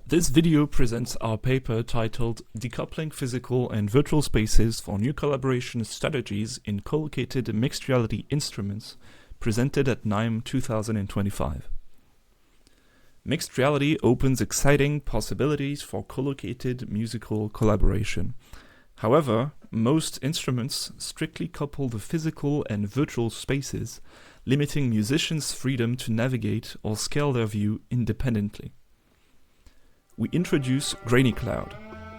This video presents our paper titled Decoupling Physical and Virtual Spaces for New Collaboration Strategies in Co-located Mixed Reality Instruments, presented at NIME 2025. Mixed reality opens exciting possibilities for co-located musical collaboration. However, most instruments strictly couple the physical and virtual spaces, limiting musicians' freedom to navigate or scale their view independently. We introduce Grainy Cloud,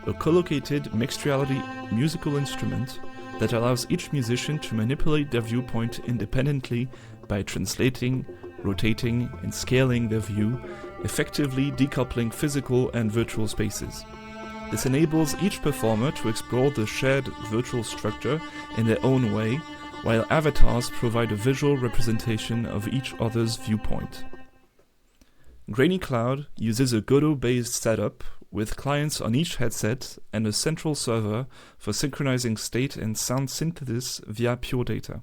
a co-located mixed reality musical instrument that allows each musician to manipulate their viewpoint independently by translating, rotating, and scaling their view, effectively decoupling physical and virtual spaces. This enables each performer to explore the shared virtual structure in their own way, while avatars provide a visual representation of each other's viewpoint. Grainy Cloud uses a Godot-based setup with clients on each headset and a central server for synchronizing state and sound synthesis via pure data.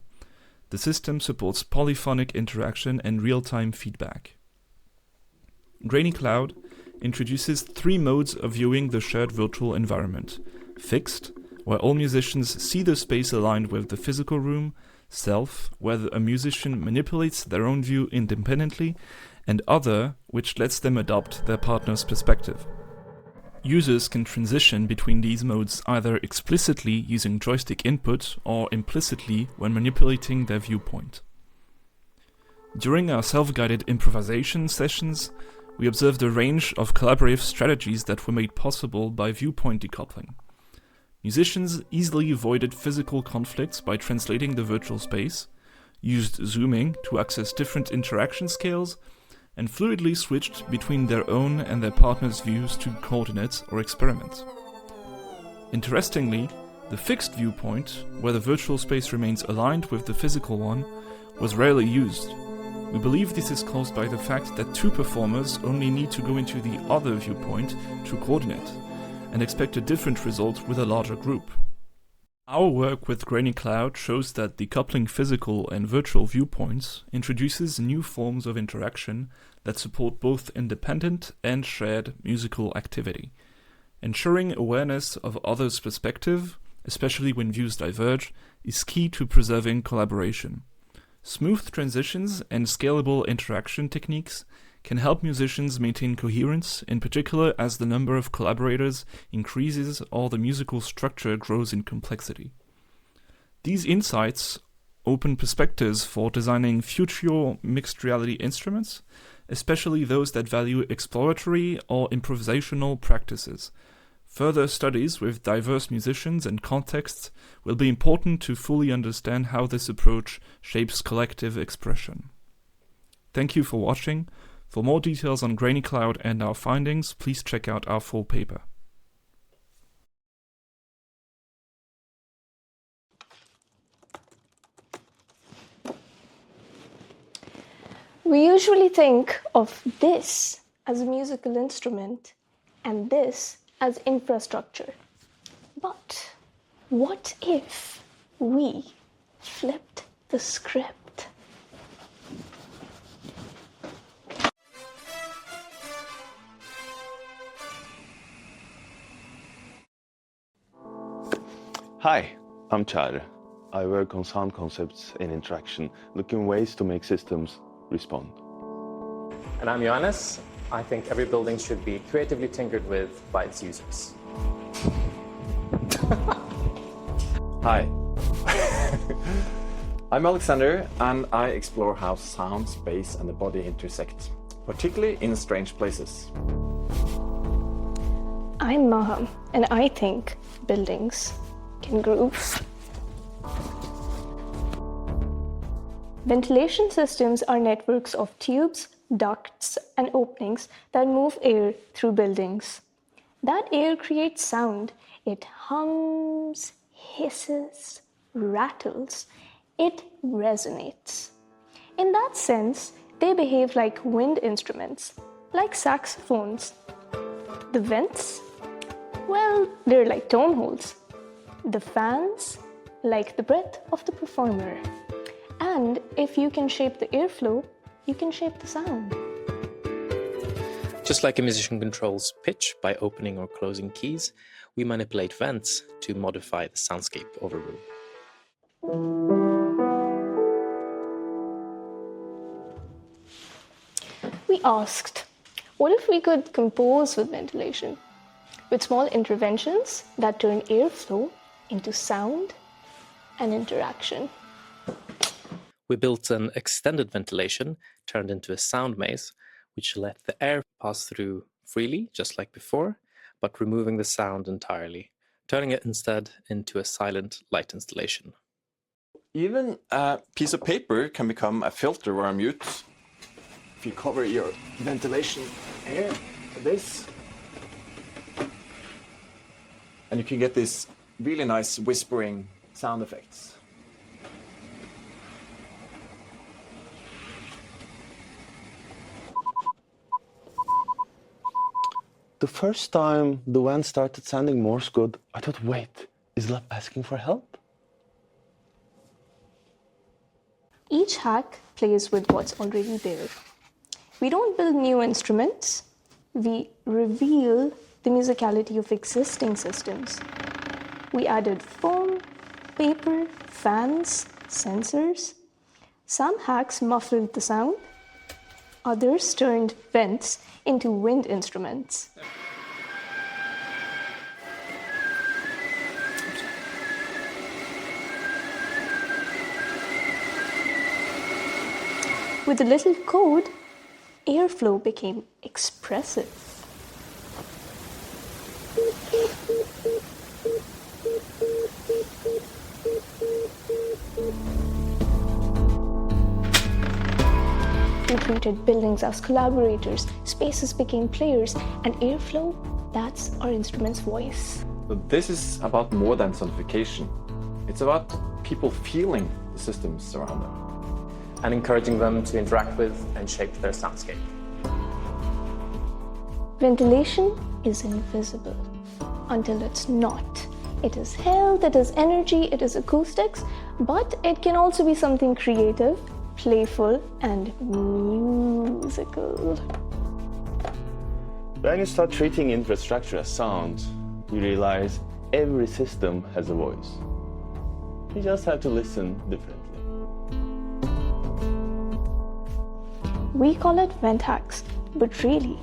The system supports polyphonic interaction and real-time feedback. Grainy Cloud introduces 3 modes of viewing the shared virtual environment: fixed, where all musicians see the space aligned with the physical room; self, where a musician manipulates their own view independently; and other, which lets them adopt their partner's perspective. Users can transition between these modes either explicitly using joystick input or implicitly when manipulating their viewpoint. During our self-guided improvisation sessions, we observed a range of collaborative strategies that were made possible by viewpoint decoupling. Musicians easily avoided physical conflicts by translating the virtual space, used zooming to access different interaction scales, and fluidly switched between their own and their partner's views to coordinate or experiment. Interestingly, the fixed viewpoint, where the virtual space remains aligned with the physical one, was rarely used. We believe this is caused by the fact that 2 performers only need to go into the other viewpoint to coordinate, and expect a different result with a larger group. Our work with Grainy Cloud shows that decoupling physical and virtual viewpoints introduces new forms of interaction that support both independent and shared musical activity. Ensuring awareness of others' perspective, especially when views diverge, is key to preserving collaboration. Smooth transitions and scalable interaction techniques can help musicians maintain coherence, in particular as the number of collaborators increases or the musical structure grows in complexity. These insights open perspectives for designing future mixed reality instruments, especially those that value exploratory or improvisational practices. Further studies with diverse musicians and contexts will be important to fully understand how this approach shapes collective expression. Thank you for watching. For more details on Grainy Cloud and our findings, please check out our full paper. We usually think of this as a musical instrument and this as infrastructure. But what if we flipped the script? Hi, I'm Chad. I work on sound concepts and interaction, looking ways to make systems respond. And I'm Johannes. I think every building should be creatively tinkered with by its users. Hi. I'm Alexander, and I explore how sound, space, and the body intersect, particularly in strange places. I'm Maham, and I think buildings can groove. Ventilation systems are networks of tubes, ducts, and openings that move air through buildings. That air creates sound. It hums, hisses, rattles. It resonates. In that sense, they behave like wind instruments, like saxophones. The vents? Well, they're like tone holes. The fans? Like the breath of the performer. And if you can shape the airflow, you can shape the sound. Just like a musician controls pitch by opening or closing keys, we manipulate vents to modify the soundscape of a room. We asked, what if we could compose with ventilation, with small interventions that turn airflow into sound and interaction? We built an extended ventilation turned into a sound maze, which let the air pass through freely, just like before, but removing the sound entirely, turning it instead into a silent light installation. Even a piece of paper can become a filter or a mute. If you cover your ventilation here with this, and you can get this really nice whispering sound effects. The first time the van started sounding Morse code, I thought, wait, is Lab asking for help? Each hack plays with what's already there. We don't build new instruments, we reveal the musicality of existing systems. We added foam, paper, fans, sensors. Some hacks muffled the sound, others turned vents into wind instruments. With a little code, airflow became expressive. We treated buildings as collaborators, spaces became players, and airflow, that's our instrument's voice. But this is about more than sonification. It's about people feeling the systems around them. And encouraging them to interact with and shape their soundscape. Ventilation is invisible until it's not. It is health, it is energy, it is acoustics, but it can also be something creative, playful, and musical. When you start treating infrastructure as sound, you realize every system has a voice. You just have to listen differently. We call it vent hacks, but really,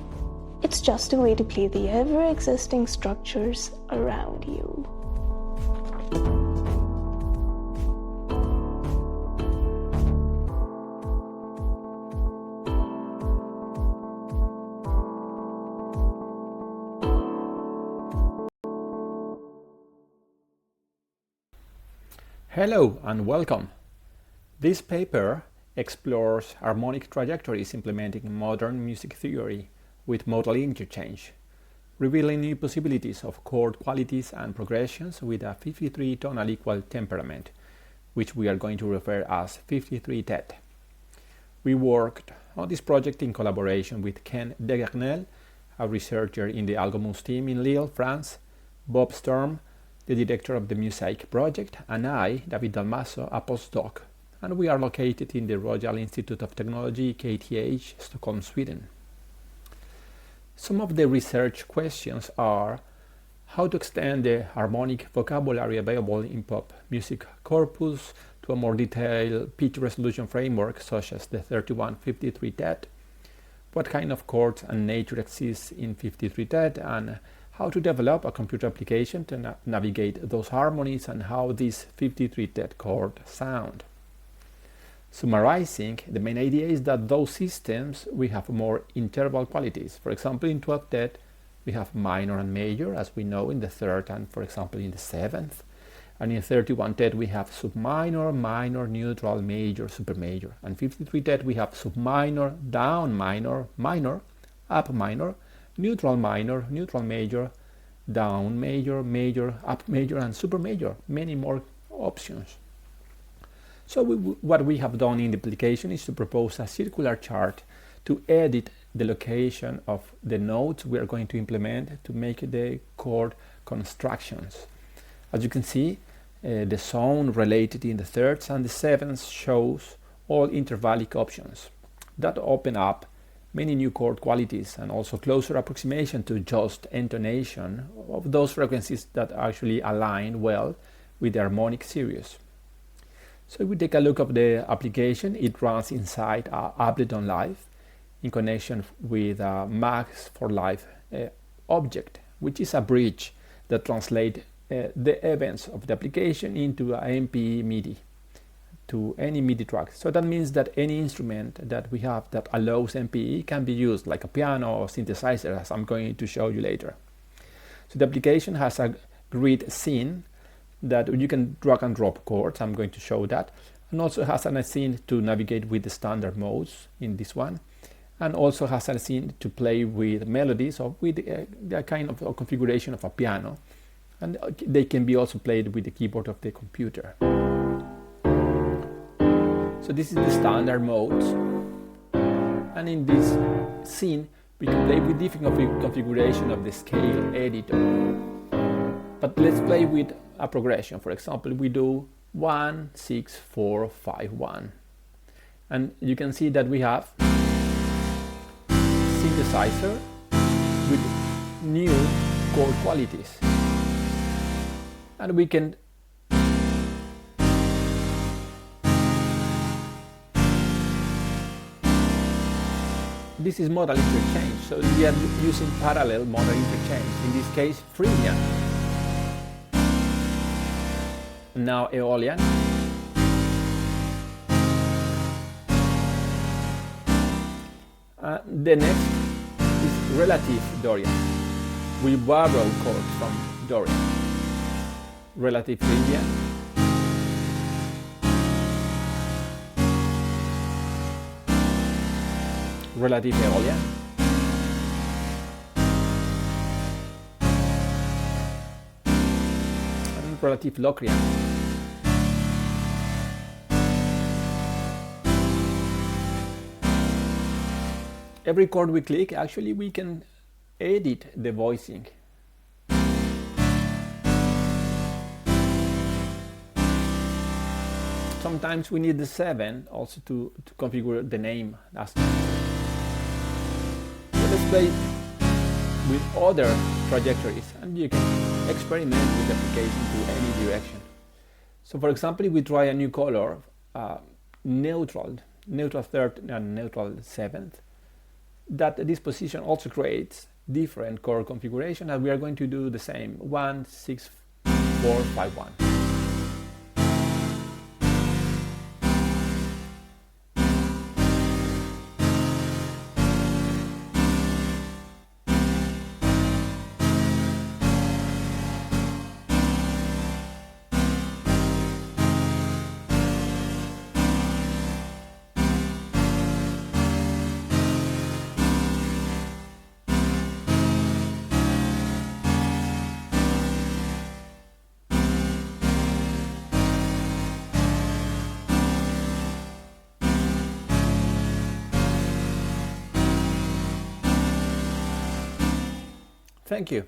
it's just a way to play the ever-existing structures around you. Hello and welcome. This paper explores harmonic trajectories implementing modern music theory with modal interchange, revealing new possibilities of chord qualities and progressions with a 53 tonal equal temperament, which we are going to refer as 53 tet. We worked on this project in collaboration with Ken Degernel, a researcher in the Algomous team in Lille, France, Bob Storm, the director of the Mosaic project, and I, David Dalmasso, a postdoc, and we are located in the Royal Institute of Technology, KTH, Stockholm, Sweden. Some of the research questions are how to extend the harmonic vocabulary available in pop music corpus to a more detailed pitch resolution framework such as the 3153 tet, what kind of chords and nature exists in 53 tet, and how to develop a computer application to navigate those harmonies and how these 53 tet chords sound. Summarizing, the main idea is that those systems we have more interval qualities. For example, in 12 tet we have minor and major, as we know in the third and, for example, in the seventh. And in 31 tet we have subminor, minor, neutral, major, supermajor. And 53 tet we have subminor, down minor, minor, up minor, neutral minor, neutral major, down major, major, up major, and supermajor. Many more options. So what we have done in the application is to propose a circular chart to edit the location of the nodes we are going to implement to make the chord constructions. As you can see, the zone related in the thirds and the sevenths shows all intervallic options that open up many new chord qualities and also closer approximation to just intonation of those frequencies that actually align well with the harmonic series. So if we take a look at the application, it runs inside Ableton Live in connection with a Max for Live object, which is a bridge that translates the events of the application into a MPE MIDI to any MIDI track. So that means that any instrument that we have that allows MPE can be used, like a piano or synthesizer, as I'm going to show you later. So the application has a grid scene that you can drag and drop chords. I'm going to show that, and also has a scene to navigate with the standard modes in this one, and also has a scene to play with melodies or with the kind of configuration of a piano, and they can be also played with the keyboard of the computer. So this is the standard modes, and in this scene we can play with different configuration of the scale editor. But let's play with a progression. For example, we do 1, 6, 4, 5, 1, and you can see that we have synthesizer with new chord qualities, and we can this is modal interchange, so we are using parallel modal interchange, in this case Phrygian. Now Aeolian. The next is relative Dorian. We borrow chords from Dorian. Relative Phrygian. Relative Aeolian. And relative Locrian. Every chord we click, actually we can edit the voicing. Sometimes we need the 7 also to configure the name. So let's play with other trajectories, and you can experiment with the application to any direction. So for example, if we try a new color, neutral third and neutral 7th, that this position also creates different chord configuration, and we are going to do the same: 1, 6, 4, 5, 1. Thank you.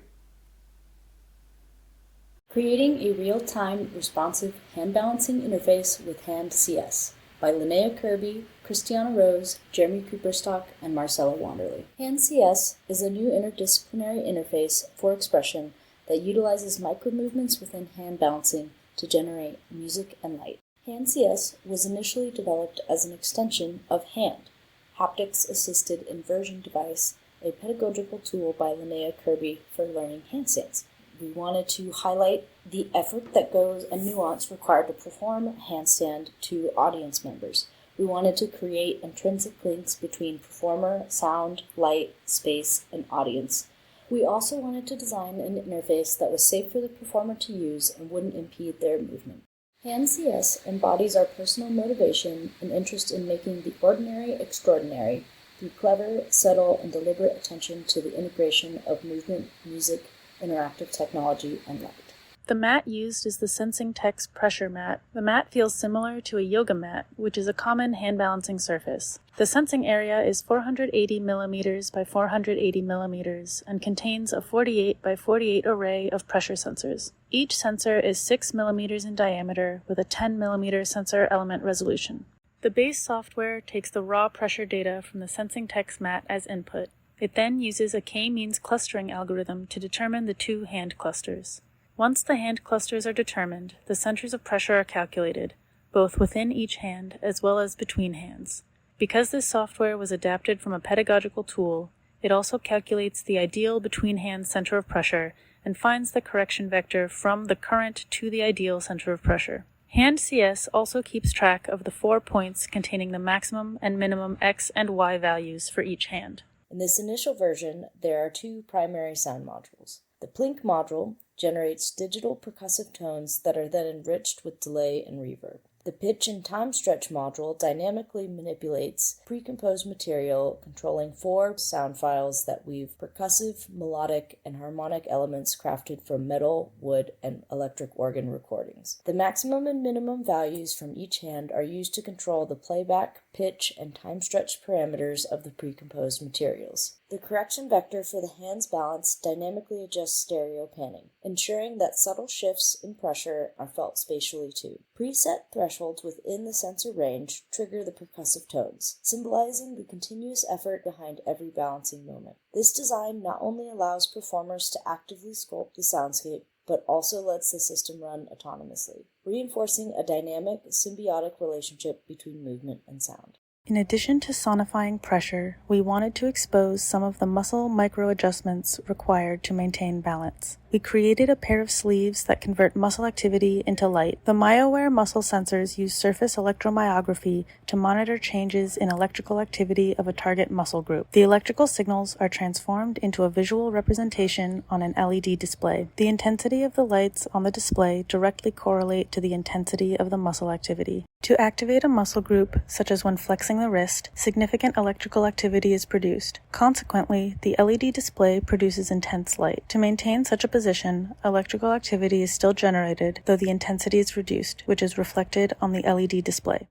Creating a real-time responsive hand balancing interface with Hand CS by Linnea Kirby, Christiana Rose, Jeremy Cooperstock, and Marcella Wanderley. Hand CS is a new interdisciplinary interface for expression that utilizes micromovements within hand balancing to generate music and light. Hand CS was initially developed as an extension of Hand, haptics-assisted inversion device, a pedagogical tool by Linnea Kirby for learning handstands. We wanted to highlight the effort that goes and nuance required to perform a handstand to audience members. We wanted to create intrinsic links between performer, sound, light, space, and audience. We also wanted to design an interface that was safe for the performer to use and wouldn't impede their movement. Hand CS embodies our personal motivation and interest in making the ordinary extraordinary through clever, subtle, and deliberate attention to the integration of movement, music, interactive technology, and light. The mat used is the Sensing Text pressure mat. The mat feels similar to a yoga mat, which is a common hand balancing surface. The sensing area is 480 millimeters by 480 millimeters and contains a 48 by 48 array of pressure sensors. Each sensor is 6 millimeters in diameter with a 10 millimeter sensor element resolution. The base software takes the raw pressure data from the sensing text mat as input. It then uses a k-means clustering algorithm to determine the two hand clusters. Once the hand clusters are determined, the centers of pressure are calculated, both within each hand as well as between hands. Because this software was adapted from a pedagogical tool, it also calculates the ideal between-hand center of pressure and finds the correction vector from the current to the ideal center of pressure. HandCS also keeps track of the 4 points containing the maximum and minimum X and Y values for each hand. In this initial version, there are two primary sound modules. The Plink module generates digital percussive tones that are then enriched with delay and reverb. The pitch and time stretch module dynamically manipulates pre-composed material, controlling 4 sound files that weave percussive, melodic, and harmonic elements crafted from metal, wood, and electric organ recordings. The maximum and minimum values from each hand are used to control the playback, pitch, and time stretch parameters of the pre-composed materials. The correction vector for the hand's balance dynamically adjusts stereo panning, ensuring that subtle shifts in pressure are felt spatially too. Preset thresholds within the sensor range trigger the percussive tones, symbolizing the continuous effort behind every balancing moment. This design not only allows performers to actively sculpt the soundscape, but also lets the system run autonomously, reinforcing a dynamic, symbiotic relationship between movement and sound. In addition to sonifying pressure, we wanted to expose some of the muscle micro-adjustments required to maintain balance. We created a pair of sleeves that convert muscle activity into light. The MyoAware muscle sensors use surface electromyography to monitor changes in electrical activity of a target muscle group. The electrical signals are transformed into a visual representation on an LED display. The intensity of the lights on the display directly correlate to the intensity of the muscle activity. To activate a muscle group, such as when flexing the wrist, significant electrical activity is produced. Consequently, the LED display produces intense light. To maintain such a position, electrical activity is still generated, though the intensity is reduced, which is reflected on the LED display.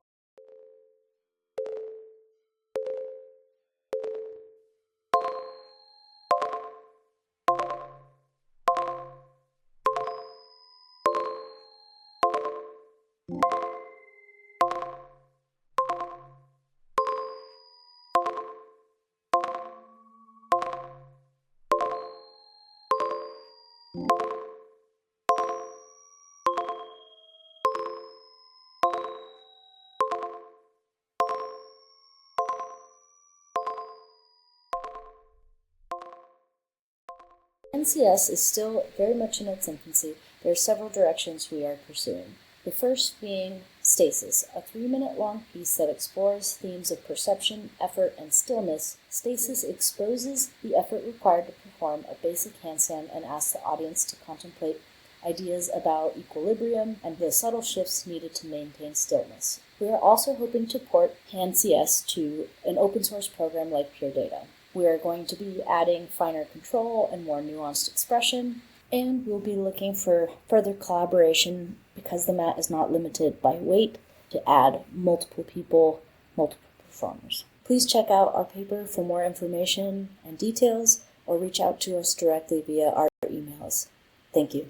NCS is still very much in its infancy. There are several directions we are pursuing. The first being Stasis, a 3-minute-long piece that explores themes of perception, effort, and stillness. Stasis exposes the effort required to perform a basic handstand and asks the audience to contemplate ideas about equilibrium and the subtle shifts needed to maintain stillness. We are also hoping to port HandCS to an open-source program like Pure Data. We are going to be adding finer control and more nuanced expression, and we'll be looking for further collaboration because the mat is not limited by weight to add multiple people, multiple performers. Please check out our paper for more information and details, or reach out to us directly via our emails. Thank you.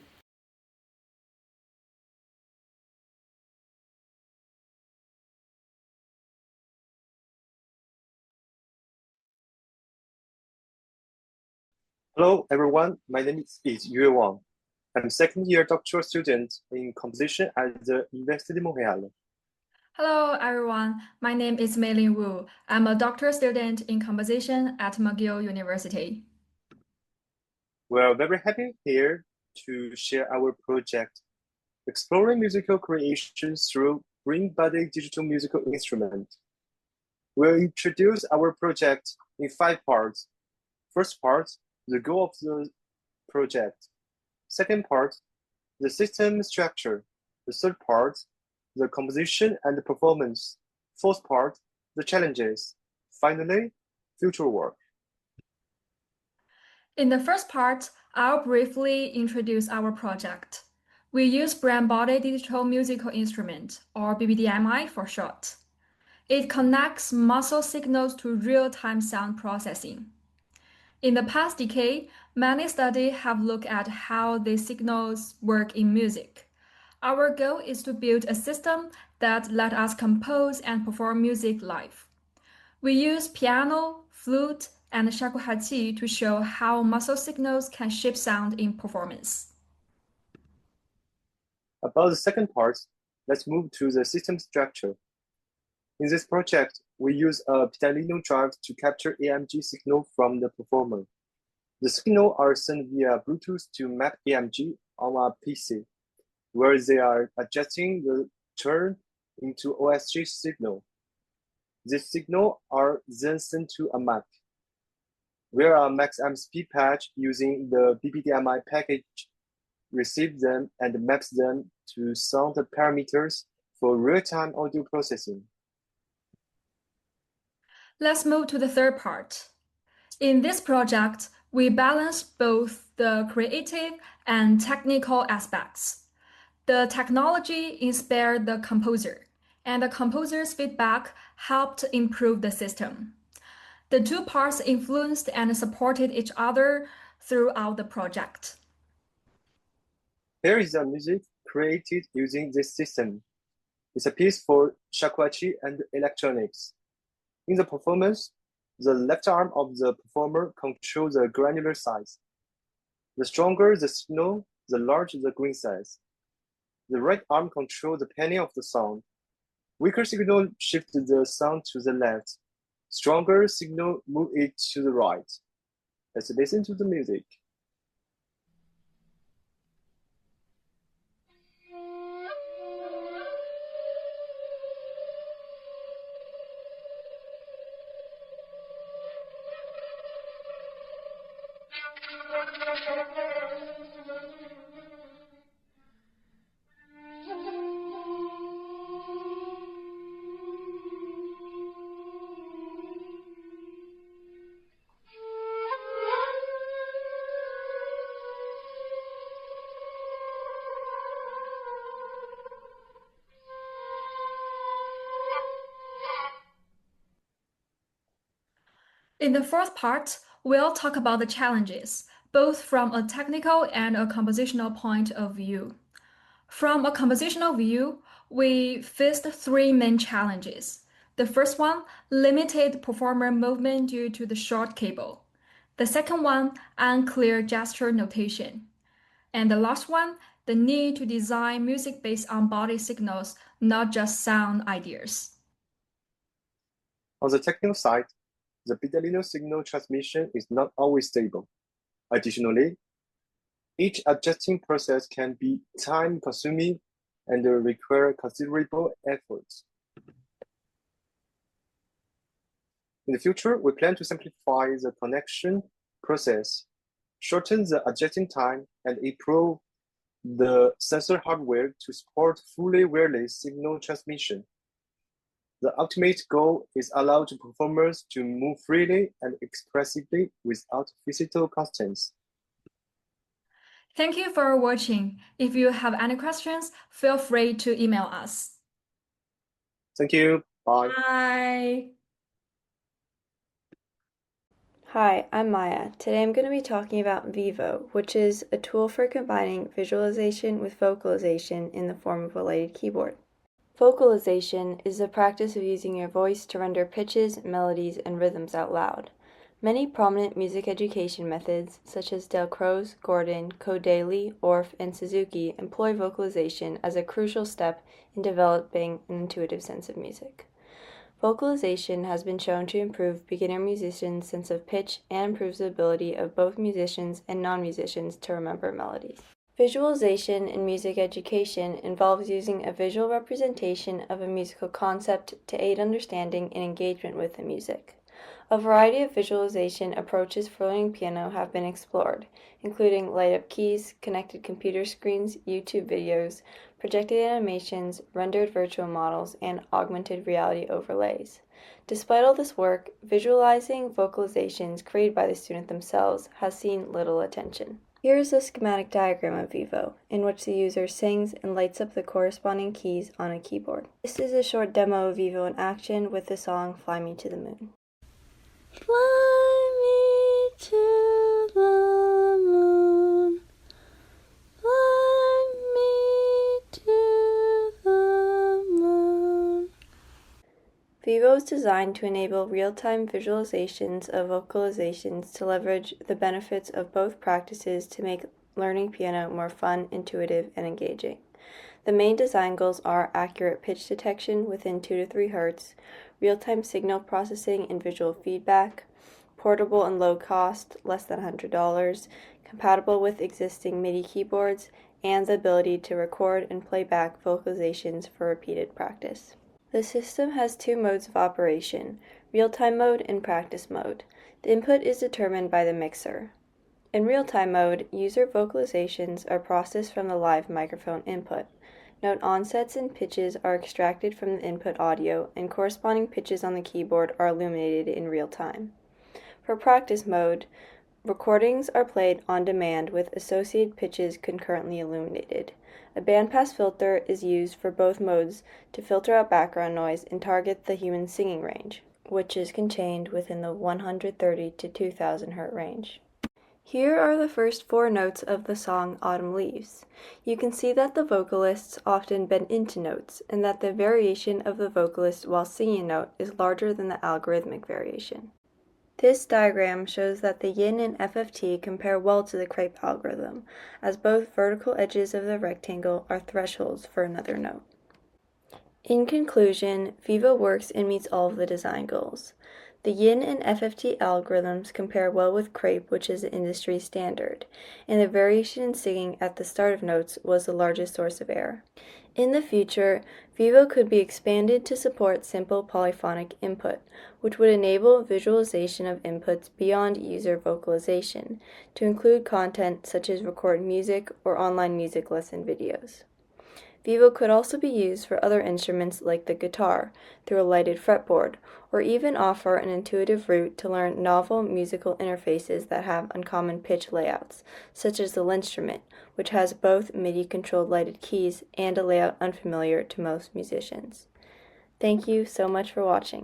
Hello, everyone. My name is Yue Wang. I'm a second-year doctoral student in composition at the Université de Montréal. Hello, everyone. My name is Meilin Wu. I'm a doctoral student in composition at McGill University. We're very happy here to share our project, exploring musical creation through brain-body digital musical instrument. We'll introduce our project in 5 parts. First part, the goal of the project. Second part, the system structure. The third part, the composition and the performance. Fourth part, the challenges. Finally, future work. In the first part, I'll briefly introduce our project. We use brain-body digital musical instrument, or BBDMI for short. It connects muscle signals to real-time sound processing. In the past decade, many studies have looked at how these signals work in music. Our goal is to build a system that let us compose and perform music live. We use piano, flute, and shakuhachi to show how muscle signals can shape sound in performance. About the second part, let's move to the system structure. In this project, we use a Pitalino drive to capture AMG signal from the performer. The signal are sent via Bluetooth to Mac AMG on a PC, where they are adjusting the turn into OSG signal. These signals are then sent to a Mac, where a Mac's MSP patch using the BBDMI package receives them and maps them to sound parameters for real-time audio processing. Let's move to the third part. In this project, we balance both the creative and technical aspects. The technology inspired the composer, and the composer's feedback helped improve the system. The two parts influenced and supported each other throughout the project. Here is the music created using this system. It's a piece for shakuhachi and electronics. In the performance, the left arm of the performer controls the granular size. The stronger the signal, the larger the green size. The right arm controls the panning of the sound. Weaker signal shifts the sound to the left. Stronger signal move it to the right. Let's listen to the music. In the fourth part, we'll talk about the challenges, both from a technical and a compositional point of view. From a compositional view, we faced three main challenges. The first one, limited performer movement due to the short cable. The second one, unclear gesture notation. And the last one, the need to design music based on body signals, not just sound ideas. On the technical side, the Pitalino signal transmission is not always stable. Additionally, each adjusting process can be time-consuming and require considerable effort. In the future, we plan to simplify the connection process, shorten the adjusting time, and improve the sensor hardware to support fully wireless signal transmission. The ultimate goal is allow the performers to move freely and expressively without physical constraints. Thank you for watching. If you have any questions, feel free to email us. Thank you. Bye. Bye. Hi, I'm Maya. Today I'm going to be talking about Vivo, which is a tool for combining visualization with vocalization in the form of a lighted keyboard. Vocalization is the practice of using your voice to render pitches, melodies, and rhythms out loud. Many prominent music education methods, such as Delcroze, Gordon, Kodaly, Orff, and Suzuki, employ vocalization as a crucial step in developing an intuitive sense of music. Vocalization has been shown to improve beginner musicians' sense of pitch and improves the ability of both musicians and non-musicians to remember melodies. Visualization in music education involves using a visual representation of a musical concept to aid understanding and engagement with the music. A variety of visualization approaches for learning piano have been explored, including light-up keys, connected computer screens, YouTube videos, projected animations, rendered virtual models, and augmented reality overlays. Despite all this work, visualizing vocalizations created by the student themselves has seen little attention. Here is a schematic diagram of Vivo, in which the user sings and lights up the corresponding keys on a keyboard. This is a short demo of Vivo in action with the song Fly Me to the Moon. Fly me to the moon, fly me to the moon. was designed to enable real-time visualizations of vocalizations to leverage the benefits of both practices to make learning piano more fun, intuitive, and engaging. The main design goals are accurate pitch detection within 2 to 3 Hz, real-time signal processing and visual feedback, portable and low cost, less than $100, compatible with existing MIDI keyboards, and the ability to record and play back vocalizations for repeated practice. The system has 2 modes of operation, real-time mode and practice mode. The input is determined by the mixer. In real-time mode, user vocalizations are processed from the live microphone input. Note onsets and pitches are extracted from the input audio, and corresponding pitches on the keyboard are illuminated in real time. For practice mode, recordings are played on demand with associated pitches concurrently illuminated. A bandpass filter is used for both modes to filter out background noise and target the human singing range, which is contained within the 130 to 2000 Hz range. Here are the first 4 notes of the song Autumn Leaves. You can see that the vocalists often bend into notes, and that the variation of the vocalist while singing a note is larger than the algorithmic variation. This diagram shows that the yin and FFT compare well to the crepe algorithm, as both vertical edges of the rectangle are thresholds for another note. In conclusion, Vivo works and meets all of the design goals. The yin and FFT algorithms compare well with crepe, which is the industry standard, and the variation in singing at the start of notes was the largest source of error. In the future, Vivo could be expanded to support simple polyphonic input, which would enable visualization of inputs beyond user vocalization, to include content such as recorded music or online music lesson videos. Vivo could also be used for other instruments like the guitar, through a lighted fretboard, or even offer an intuitive route to learn novel musical interfaces that have uncommon pitch layouts, such as the Linstrument, which has both MIDI-controlled lighted keys and a layout unfamiliar to most musicians. Thank you so much for watching.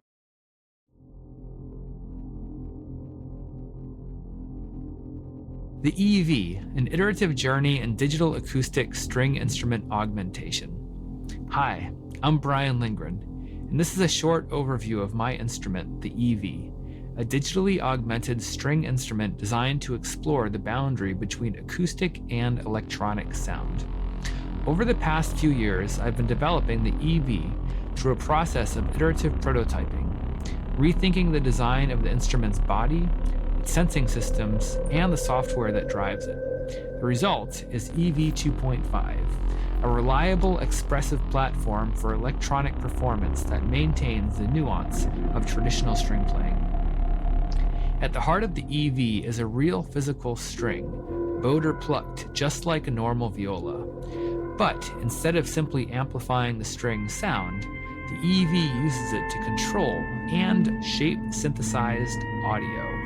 The EV, an iterative journey in digital acoustic string instrument augmentation. Hi, I'm Brian Lindgren, and this is a short overview of my instrument, the EV, a digitally augmented string instrument designed to explore the boundary between acoustic and electronic sound. Over the past few years, I've been developing the EV through a process of iterative prototyping, rethinking the design of the instrument's body, sensing systems, and the software that drives it. The result is EV2.5, a reliable, expressive platform for electronic performance that maintains the nuance of traditional string playing. At the heart of the EV is a real physical string, bowed or plucked, just like a normal viola. But instead of simply amplifying the string's sound, the EV uses it to control and shape synthesized audio,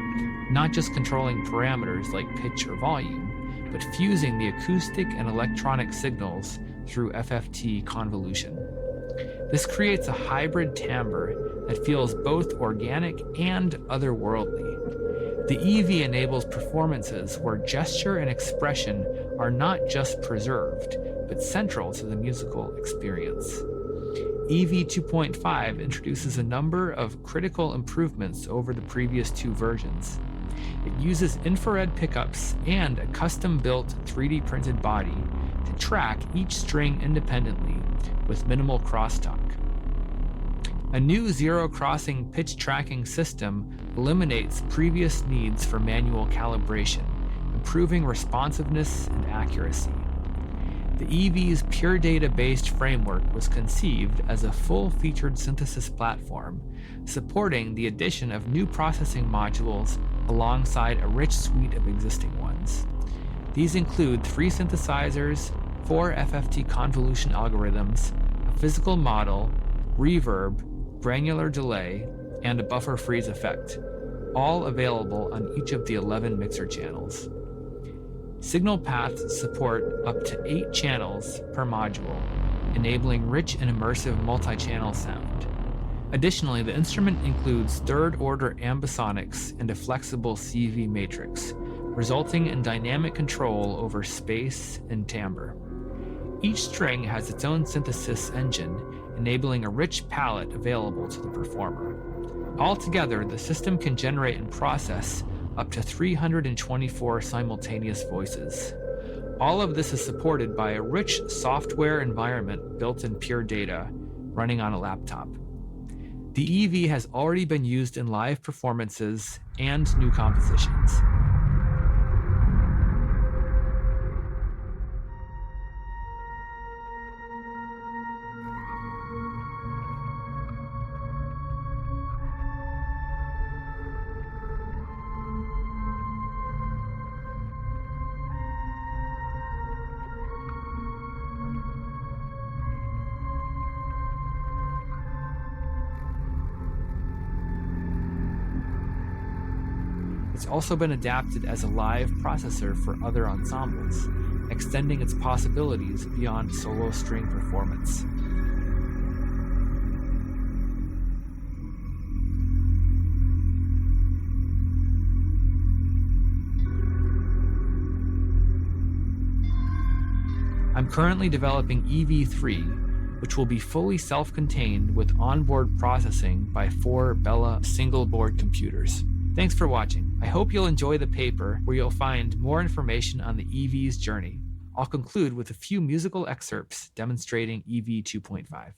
not just controlling parameters like pitch or volume, but fusing the acoustic and electronic signals through FFT convolution. This creates a hybrid timbre that feels both organic and otherworldly. The EV enables performances where gesture and expression are not just preserved, but central to the musical experience. EV 2.5 introduces a number of critical improvements over the previous 2 versions. It uses infrared pickups and a custom-built 3D printed body to track each string independently with minimal crosstalk. A new zero-crossing pitch tracking system eliminates previous needs for manual calibration, improving responsiveness and accuracy. The EV's pure data-based framework was conceived as a full-featured synthesis platform, supporting the addition of new processing modules alongside a rich suite of existing ones. These include 3 synthesizers, 4 FFT convolution algorithms, a physical model, reverb, granular delay, and a buffer freeze effect, all available on each of the 11 mixer channels. Signal paths support up to 8 channels per module, enabling rich and immersive multi-channel sound. Additionally, the instrument includes third-order ambisonics and a flexible CV matrix, resulting in dynamic control over space and timbre. Each string has its own synthesis engine, enabling a rich palette available to the performer. Altogether, the system can generate and process up to 324 simultaneous voices. All of this is supported by a rich software environment built in pure data running on a laptop. The EV has already been used in live performances and new compositions. It's also been adapted as a live processor for other ensembles, extending its possibilities beyond solo string performance. I'm currently developing EV3, which will be fully self-contained with onboard processing by 4 Bella single-board computers. Thanks for watching. I hope you'll enjoy the paper where you'll find more information on the EV's journey. I'll conclude with a few musical excerpts demonstrating EV 2.5.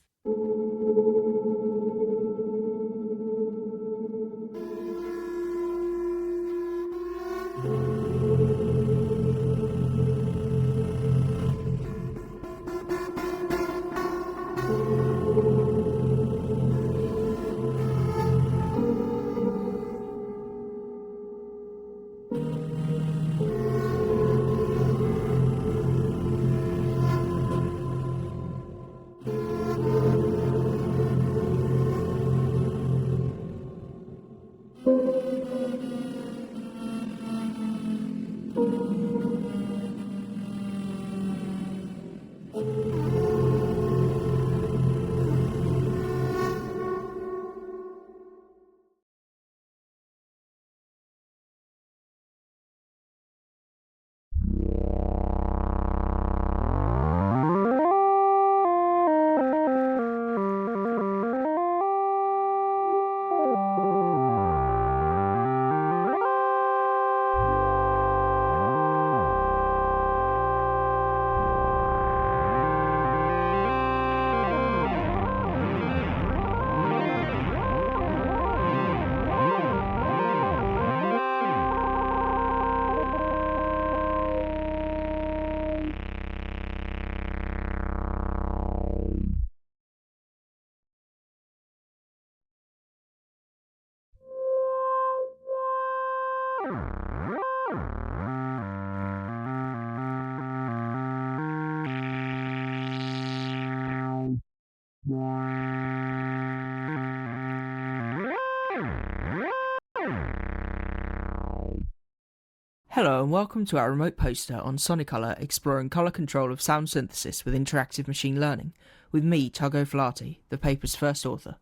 Hello and welcome to our remote poster on Sonicolor exploring colour control of sound synthesis with interactive machine learning, with me, Tago Flati, the paper's first author.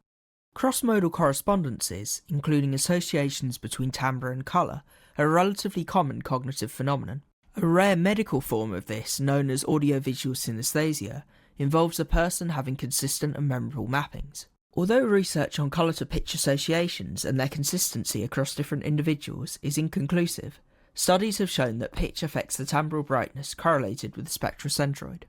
Cross-modal correspondences, including associations between timbre and colour, are a relatively common cognitive phenomenon. A rare medical form of this, known as audiovisual synesthesia, involves a person having consistent and memorable mappings. Although research on colour-to-pitch associations and their consistency across different individuals is inconclusive, studies have shown that pitch affects the timbral brightness correlated with the spectrocentroid.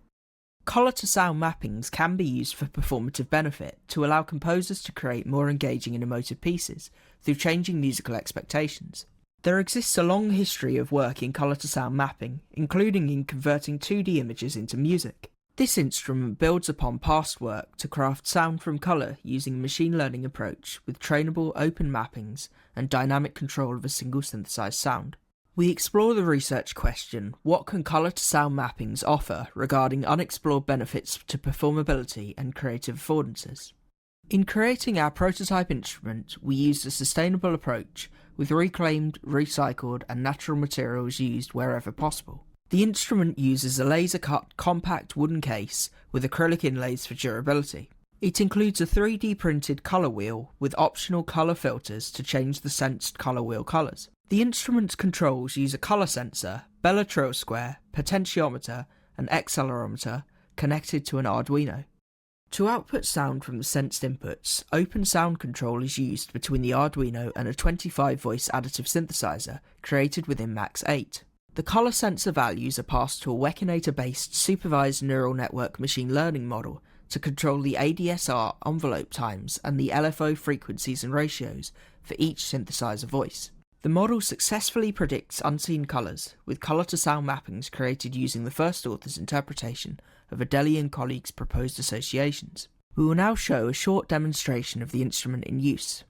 Colour-to-sound mappings can be used for performative benefit to allow composers to create more engaging and emotive pieces through changing musical expectations. There exists a long history of work in colour-to-sound mapping, including in converting 2D images into music. This instrument builds upon past work to craft sound from colour using a machine learning approach with trainable open mappings and dynamic control of a single synthesized sound. We explore the research question, what can colour-to-sound mappings offer regarding unexplored benefits to performability and creative affordances? In creating our prototype instrument, we used a sustainable approach with reclaimed, recycled and natural materials used wherever possible. The instrument uses a laser-cut compact wooden case with acrylic inlays for durability. It includes a 3D printed colour wheel with optional colour filters to change the sensed colour wheel colours. The instrument's controls use a colour sensor, Bella trill square, potentiometer and accelerometer connected to an Arduino. To output sound from the sensed inputs, open sound control is used between the Arduino and a 25-voice additive synthesizer created within Max8. The colour sensor values are passed to a Wekinator-based supervised neural network machine learning model to control the ADSR envelope times and the LFO frequencies and ratios for each synthesizer voice. The model successfully predicts unseen colours, with colour-to-sound mappings created using the first author's interpretation of Adeli and colleagues' proposed associations. We will now show a short demonstration of the instrument in use.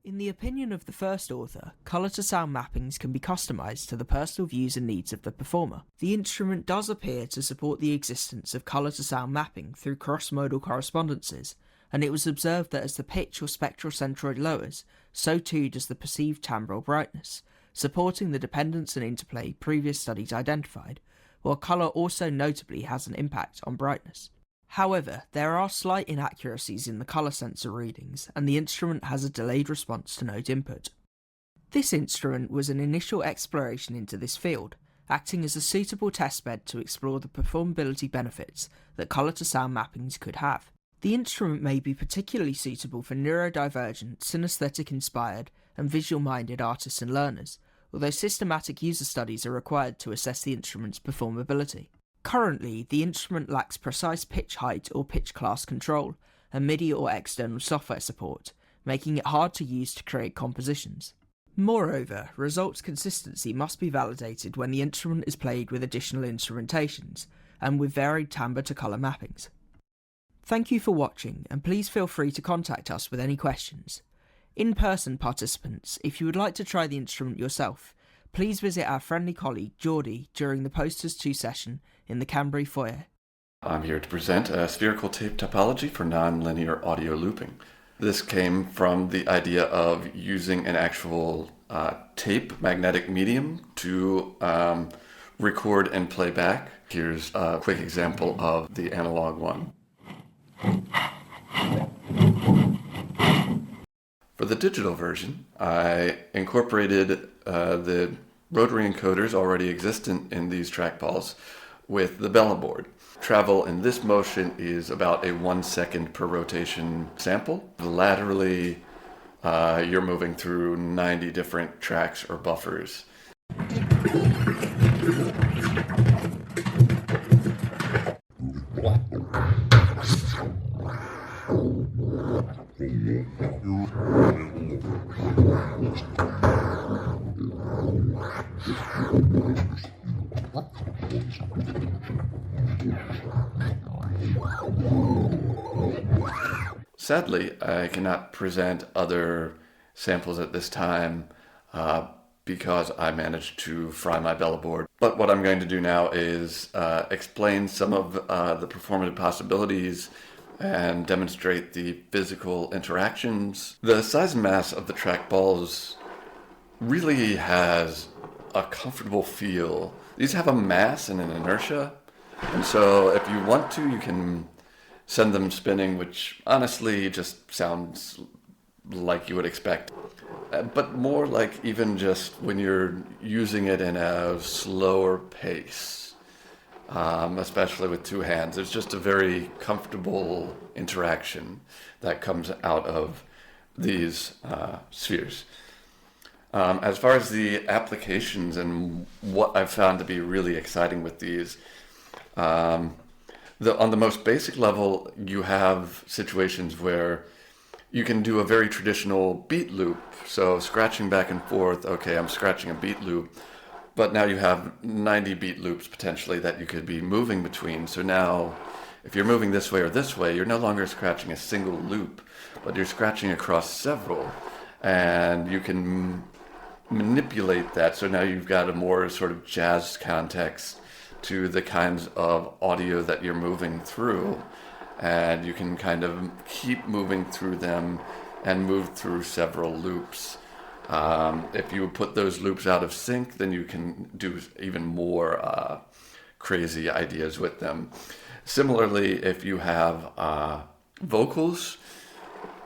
In the opinion of the first author, colour-to-sound mappings can be customised to the personal views and needs of the performer. The instrument does appear to support the existence of colour-to-sound mapping through cross-modal correspondences, and it was observed that as the pitch or spectral centroid lowers, so too does the perceived timbral brightness, supporting the dependence and interplay previous studies identified, while colour also notably has an impact on brightness. However, there are slight inaccuracies in the colour sensor readings, and the instrument has a delayed response to note input. This instrument was an initial exploration into this field, acting as a suitable testbed to explore the performability benefits that colour-to-sound mappings could have. The instrument may be particularly suitable for neurodivergent, synesthetic-inspired, and visual-minded artists and learners, although systematic user studies are required to assess the instrument's performability. Currently, the instrument lacks precise pitch height or pitch class control, and MIDI or external software support, making it hard to use to create compositions. Moreover, results consistency must be validated when the instrument is played with additional instrumentations, and with varied timbre to colour mappings. Thank you for watching, and please feel free to contact us with any questions. In-person participants, if you would like to try the instrument yourself, please visit our friendly colleague Geordie during the Posters 2 session in the Canberra foyer. I'm here to present a spherical tape topology for nonlinear audio looping. This came from the idea of using an actual tape magnetic medium to record and play back. Here's a quick example of the analog one. For the digital version, I incorporated the rotary encoders already existent in these trackballs with the Bella board. Travel in this motion is about a 1 second per rotation sample. Laterally, you're moving through 90 different tracks or buffers. Sadly, I cannot present other samples at this time because I managed to fry my Bella board. But what I'm going to do now is explain some of the performative possibilities and demonstrate the physical interactions. The size and mass of the trackballs really has a comfortable feel. These have a mass and an inertia, and so if you want to, you can send them spinning, which honestly just sounds like you would expect, but more like even just when you're using it in a slower pace, especially with two hands. There's just a very comfortable interaction that comes out of these spheres. As far as the applications and what I've found to be really exciting with these, on the most basic level, you have situations where you can do a very traditional beat loop. So scratching back and forth, okay, I'm scratching a beat loop, but now you have 90 beat loops potentially that you could be moving between. So now if you're moving this way or this way, you're no longer scratching a single loop, but you're scratching across several, and you can manipulate that. So now you've got a more sort of jazz context to the kinds of audio that you're moving through, and you can kind of keep moving through them and move through several loops. If you put those loops out of sync, then you can do even more crazy ideas with them. Similarly, if you have vocals,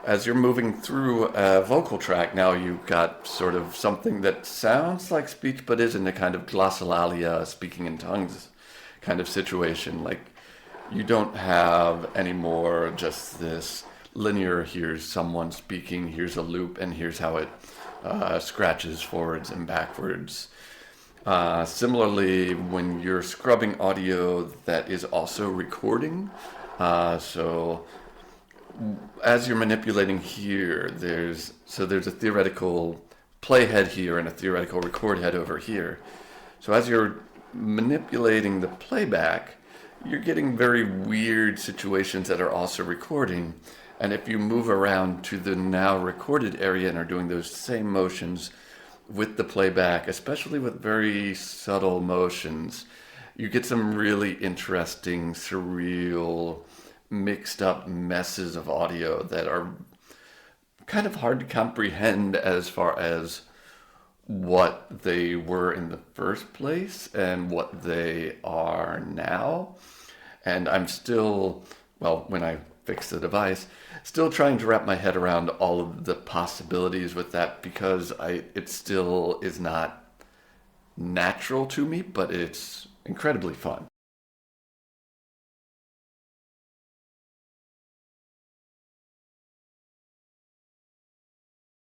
as you're moving through a vocal track, now you've got sort of something that sounds like speech but isn't, a kind of glossolalia, speaking in tongues kind of situation. Like, you don't have anymore just this linear, here's someone speaking, here's a loop, and here's how it scratches forwards and backwards. Similarly, when you're scrubbing audio that is also recording, so as you're manipulating here, there's a theoretical play head here and a theoretical record head over here. So as you're manipulating the playback, you're getting very weird situations that are also recording. And if you move around to the now recorded area and are doing those same motions with the playback, especially with very subtle motions, you get some really interesting, surreal, mixed up messes of audio that are kind of hard to comprehend as far as what they were in the first place and what they are now. And I'm still, well, when I fix the device, still trying to wrap my head around all of the possibilities with that, because it still is not natural to me, but it's incredibly fun.